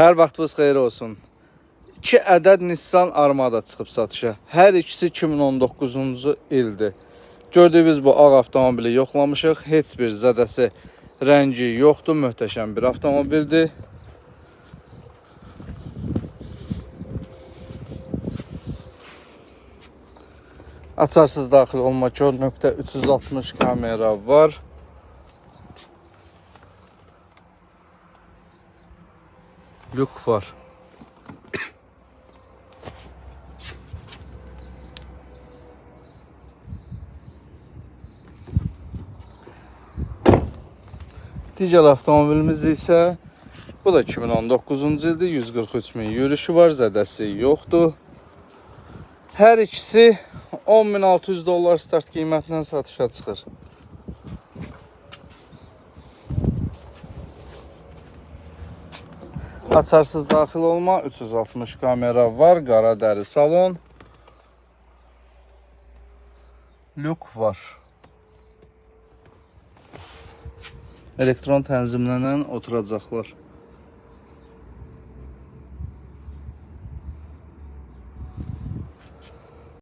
Hər vaxtınız xeyir olsun. 2 ədəd Nissan Armada çıxıb satışa. Hər ikisi 2019-cu ildir. Gördüyünüz bu ağ avtomobili yoxlamışıq. Heç bir zədəsi, rəngi yoxdur. Möhtəşəm bir avtomobildir. Açarsız daxil olma 4.360 kamera var. Lük var. Digər avtomobilimiz isə bu da 2019-cu ildir. 143 min yürüyüşü var, zədəsi yoxdur. Hər ikisi 10.600 dollar start qiymətindən satışa çıxır. Açarsız daxil olma, 360 kamera var, qara dəri salon. Lük var. Elektron tənzimlənən oturacaqlar.